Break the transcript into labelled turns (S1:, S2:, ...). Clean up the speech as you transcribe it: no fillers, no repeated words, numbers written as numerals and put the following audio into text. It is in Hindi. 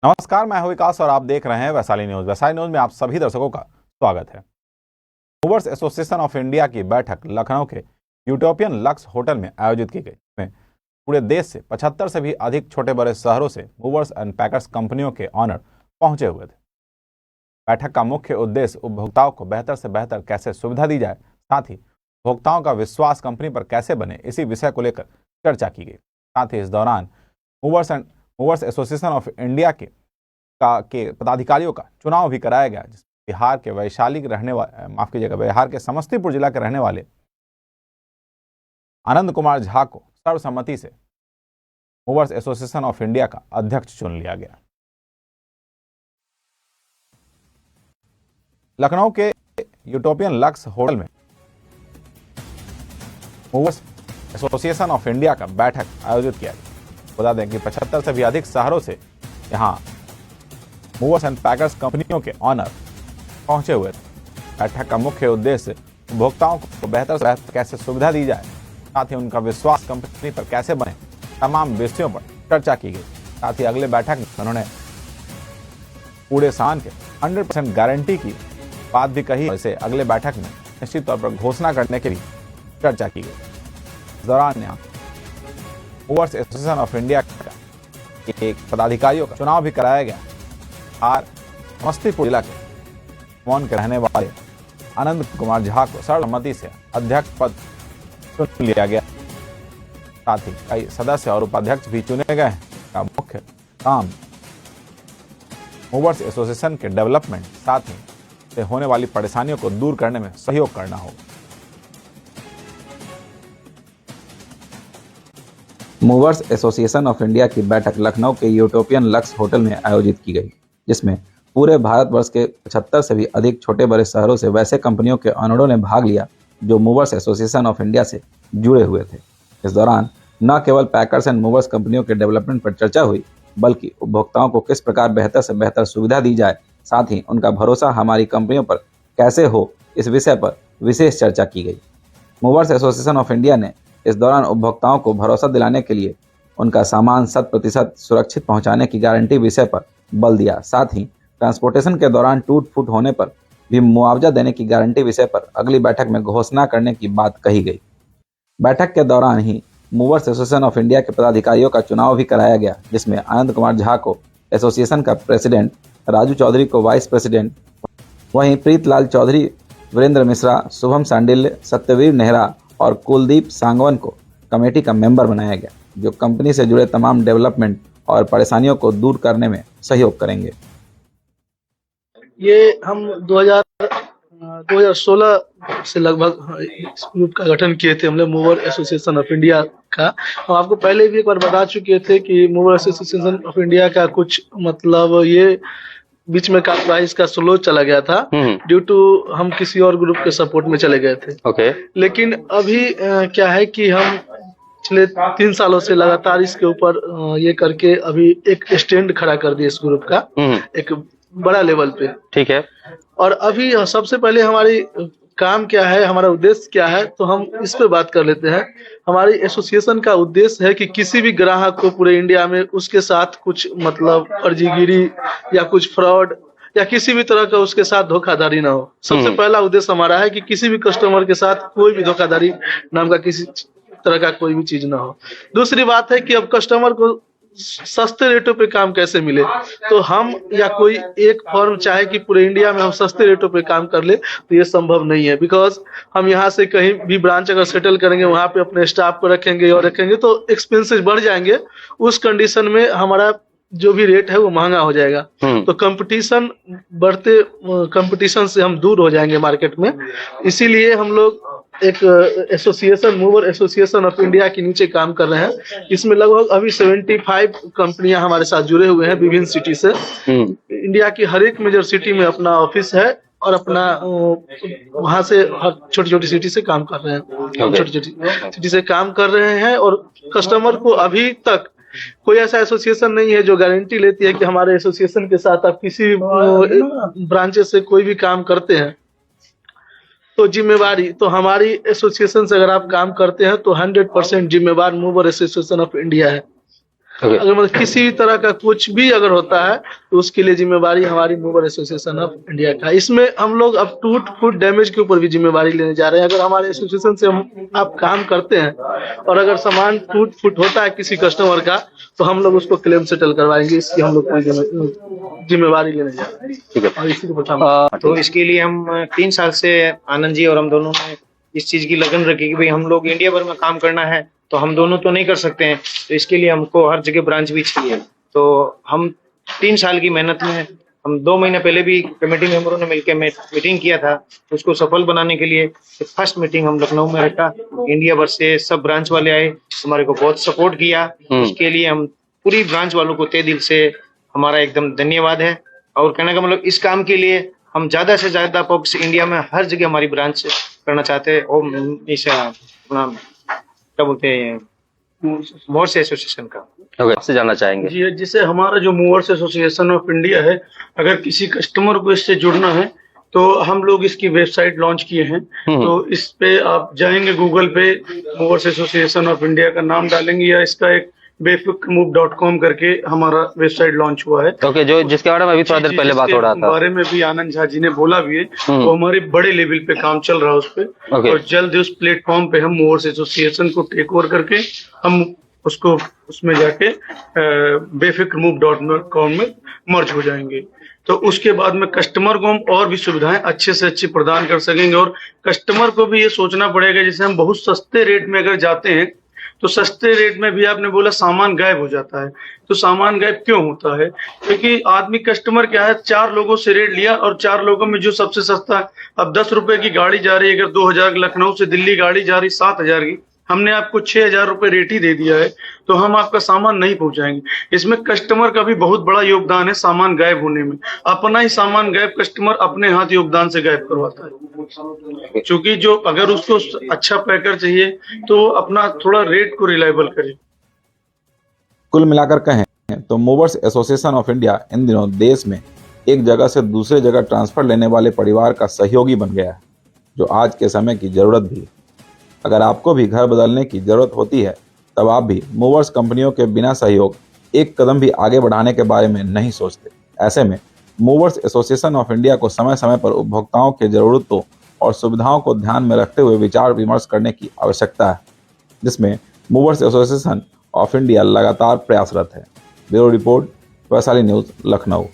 S1: नमस्कार, मैं हूं विकास और आप देख रहे हैं वैशाली न्यूज। वैशाली न्यूज में आप सभी दर्शकों का स्वागत है। मूवर्स एसोसिएशन ऑफ इंडिया की बैठक लखनऊ के यूटोपियन लक्स होटल में आयोजित की गई। इसमें पूरे देश से 75 से भी अधिक छोटे बड़े शहरों से मूवर्स एंड पैकर्स कंपनियों के ऑनर पहुंचे हुए थे। बैठक का मुख्य उद्देश्य उपभोक्ताओं को बेहतर से बेहतर कैसे सुविधा दी जाए, साथ ही उपभोक्ताओं का विश्वास कंपनी पर कैसे बने, इसी विषय को लेकर चर्चा की गई। साथ ही इस दौरान मूवर्स एसोसिएशन ऑफ इंडिया के पदाधिकारियों का चुनाव भी कराया गया, जिसमें बिहार के समस्तीपुर जिला के रहने वाले आनंद कुमार झा को सर्वसम्मति से मूवर्स एसोसिएशन ऑफ इंडिया का अध्यक्ष चुन लिया गया। लखनऊ के यूटोपियन लक्स होटल में मूवर्स एसोसिएशन ऑफ इंडिया का बैठक आयोजित किया गया। बता दें कि 75 से भी अधिक शहरों से यहां मूवर्स एंड पैकर्स कंपनियों के ऑनर पहुंचे हुए थे। बैठक का मुख्य उद्देश्य उपभोक्ताओं को बेहतर से बेहतर कैसे सुविधा दी जाए, साथ ही उनका विश्वास कंपनी पर कैसे बने, तमाम विषयों पर चर्चा की गई। साथ ही अगले बैठक में उन्होंने पूरे सामान के 100% गारंटी की बात भी कही। इसे अगले बैठक में निश्चित तौर पर घोषणा करने के लिए चर्चा की गई। इस दौरान यहाँ मूवर्स एसोसिएशन ऑफ इंडिया के एक पदाधिकारियों का चुनाव भी कराया गया। और समस्तीपुर जिला के मौन के रहने वाले आनंद कुमार झा को सर्वसम्मति से अध्यक्ष पद चुन लिया गया। साथ ही कई सदस्य और उपाध्यक्ष भी चुने गए। का मुख्य काम मूवर्स एसोसिएशन के डेवलपमेंट, साथ ही से होने वाली परेशानियों को दूर करने में सहयोग करना होगा।
S2: मूवर्स एसोसिएशन ऑफ इंडिया की बैठक लखनऊ के यूटोपियन लक्स होटल में आयोजित की गई, जिसमें पूरे भारतवर्ष के 75 से भी अधिक छोटे बड़े शहरों से वैसे कंपनियों के ऑनरों ने भाग लिया जो मूवर्स एसोसिएशन ऑफ इंडिया से जुड़े हुए थे। इस दौरान न केवल पैकर्स एंड मूवर्स कंपनियों के डेवलपमेंट पर चर्चा हुई, बल्कि उपभोक्ताओं को किस प्रकार बेहतर से बेहतर सुविधा दी जाए, साथ ही उनका भरोसा हमारी कंपनियों पर कैसे हो, इस विषय पर विशेष चर्चा की गई। मूवर्स एसोसिएशन ऑफ इंडिया ने इस दौरान उपभोक्ताओं को भरोसा दिलाने के लिए उनका सामान 100% सुरक्षित पहुंचाने की गारंटी विषय पर बल दिया। साथ ही ट्रांसपोर्टेशन के दौरान टूट फूट होने पर भी मुआवजा देने की गारंटी विषय पर अगली बैठक में घोषणा करने की बात कही गई। बैठक के दौरान ही मूवर्स एसोसिएशन ऑफ इंडिया के पदाधिकारियों का चुनाव भी कराया गया, जिसमें आनंद कुमार झा को एसोसिएशन का प्रेसिडेंट, राजू चौधरी को वाइस प्रेसिडेंट, वहीं प्रीतलाल चौधरी, वीरेंद्र मिश्रा, शुभम सांडिल्य, सत्यवीर नेहरा और कुलदीप सांगवन को कमेटी का मेंबर बनाया गया, जो कंपनी से जुड़े तमाम डेवलपमेंट और परेशानियों को दूर करने में सहयोग करेंगे।
S3: ये हम 2016 से लगभग इस ग्रुप का गठन किए थे हमने, मूवर एसोसिएशन ऑफ इंडिया का। हम आपको पहले भी एक बार बता चुके थे कि मूवर एसोसिएशन ऑफ इंडिया का कुछ मतलब ये बीच में का प्राइस का स्लो चला गया था ड्यू टू हम किसी और ग्रुप के सपोर्ट में चले गए थे। लेकिन अभी क्या है कि हम पिछले 3 सालों से लगातार इसके ऊपर ये करके अभी एक स्टैंड खड़ा कर दिया इस ग्रुप का एक बड़ा लेवल पे। ठीक है। और अभी सबसे पहले हमारी काम क्या है, हमारा उद्देश्य क्या है, तो हम इस पे बात कर लेते हैं। हमारी एसोसिएशन का उद्देश्य है कि किसी भी ग्राहक को पूरे इंडिया में उसके साथ कुछ मतलब फर्जीगिरी या कुछ फ्रॉड या किसी भी तरह का उसके साथ धोखाधड़ी ना हो। सबसे पहला उद्देश्य हमारा है कि किसी भी कस्टमर के साथ कोई भी धोखाधड़ी नाम का किसी तरह का कोई भी चीज ना हो। दूसरी बात है कि अब कस्टमर को सस्ते रेटों पे काम कैसे मिले, तो हम या कोई एक फर्म चाहे कि पूरे इंडिया में हम सस्ते रेटों पे काम कर ले तो ये संभव नहीं है। बिकॉज हम यहाँ से कहीं भी ब्रांच अगर सेटल करेंगे, वहां पे अपने स्टाफ को रखेंगे और रखेंगे तो एक्सपेंसेस बढ़ जाएंगे। उस कंडीशन में हमारा जो भी रेट है वो महंगा हो जाएगा। तो कंपटीशन से हम दूर हो जाएंगे मार्केट में। इसीलिए हम लोग एक association, mover association of India के नीचे काम कर रहे हैं। इसमें लगभग अभी 75 कंपनियां हमारे साथ जुड़े हुए हैं विभिन्न सिटी से। इंडिया की हर एक मेजर सिटी में अपना ऑफिस है और अपना वहां से हर छोटी छोटी सिटी से काम कर रहे हैं। छोटी छोटी सिटी से काम कर रहे हैं और कस्टमर को अभी तक कोई ऐसा एसोसिएशन नहीं है जो गारंटी लेती है कि हमारे एसोसिएशन के साथ आप किसी भी ब्रांचेस से कोई भी काम करते हैं तो जिम्मेवारी, तो हमारी एसोसिएशन से अगर आप काम करते हैं तो 100% जिम्मेवार मूवर एसोसिएशन ऑफ इंडिया है। अगर मतलब किसी तरह का कुछ भी अगर होता है तो उसके लिए जिम्मेवारी हमारी मूवर एसोसिएशन ऑफ इंडिया का। इसमें हम लोग अब टूट फूट डैमेज के ऊपर भी जिम्मेवारी लेने जा रहे हैं। अगर हमारे एसोसिएशन से आप काम करते हैं और अगर सामान टूट फूट होता है किसी कस्टमर का तो हम लोग उसको क्लेम सेटल करवाएंगे। इसकी हम लोग कोई जिम्मेवारी लेने जा रहे हैं।
S4: ठीक है।
S3: और इसी को बताऊं
S4: तो इसके लिए हम 3 साल से आनंद जी और हम दोनों ने इस चीज की लगन रखी कि भाई हम लोग इंडिया भर में काम करना है तो हम दोनों तो नहीं कर सकते हैं, तो इसके लिए हमको हर जगह ब्रांच भी चाहिए। तो हम 3 साल की मेहनत में हम 2 महीने पहले भी कमेटी मेंबरों ने मिलकर मीटिंग किया था। उसको सफल बनाने के लिए फर्स्ट मीटिंग हम लखनऊ में रखा। इंडिया भर से सब ब्रांच वाले आए, हमारे को बहुत सपोर्ट किया। उसके लिए हम पूरी ब्रांच वालों को तहे दिल से हमारा एकदम धन्यवाद है। और कहने का मतलब इस काम के लिए हम ज्यादा से ज्यादा फोकस इंडिया में हर जगह हमारी ब्रांच करना चाहते हैं। और इस अपना क्या बोलते हैं मोर्स एसोसिएशन का
S5: आपसे जानना चाहेंगे।
S3: जी, जिसे हमारा जो मूवर्स एसोसिएशन ऑफ इंडिया है, अगर किसी कस्टमर को इससे जुड़ना है तो हम लोग इसकी वेबसाइट लॉन्च किए हैं। तो इस पे आप जाएंगे गूगल पे, मूवर्स एसोसिएशन ऑफ इंडिया का नाम डालेंगे या इसका एक befikmove.com करके हमारा वेबसाइट लॉन्च हुआ है।
S5: ओके, जो जिसके बारे में अभी थोड़ा देर पहले बात हो रहा था,
S3: बारे में भी आनंद झा जी ने बोला भी है। तो हमारे बड़े लेवल पे काम चल रहा है उस पे। और जल्द उस प्लेटफॉर्म पे हम मूवर्स एसोसिएशन को टेक ओवर करके हम उसको उसमें जाके befikmove.com में मर्ज हो जाएंगे। तो उसके बाद में कस्टमर को हम और भी सुविधाएं अच्छे से अच्छी प्रदान कर सकेंगे। और कस्टमर को भी ये सोचना पड़ेगा, जैसे हम बहुत सस्ते रेट में अगर जाते हैं तो सस्ते रेट में भी आपने बोला सामान गायब हो जाता है। तो सामान गायब क्यों होता है? क्योंकि आदमी कस्टमर क्या है, 4 लोगों से रेट लिया और 4 लोगों में जो सबसे सस्ता है, अब 10 रुपए की गाड़ी जा रही है, अगर 2000 लखनऊ से दिल्ली गाड़ी जा रही 7000 की, हमने आपको 6000 रुपए रेट ही दे दिया है, तो हम आपका सामान नहीं पहुंचाएंगे। इसमें कस्टमर का भी बहुत बड़ा योगदान है सामान गायब होने में। अपना ही सामान गायब कस्टमर अपने हाथ योगदान से गायब करवाता है। क्योंकि जो अगर उसको अच्छा पैकर चाहिए तो अपना थोड़ा रेट को रिलायबल करे।
S2: कुल मिलाकर कहें तो movers association of India in दिनों देश में एक जगह से दूसरे जगह ट्रांसफर लेने वाले परिवार का सहयोगी बन गया है, जो आज के समय की जरूरत भी है। अगर आपको भी घर बदलने की जरूरत होती है तब आप भी मूवर्स कंपनियों के बिना सहयोग एक कदम भी आगे बढ़ाने के बारे में नहीं सोचते। ऐसे में मूवर्स एसोसिएशन ऑफ इंडिया को समय समय पर उपभोक्ताओं के जरूरतों और सुविधाओं को ध्यान में रखते हुए विचार विमर्श करने की आवश्यकता है, जिसमें मूवर्स एसोसिएशन ऑफ इंडिया लगातार प्रयासरत है। Bureau report, Vaishali news, Lucknow.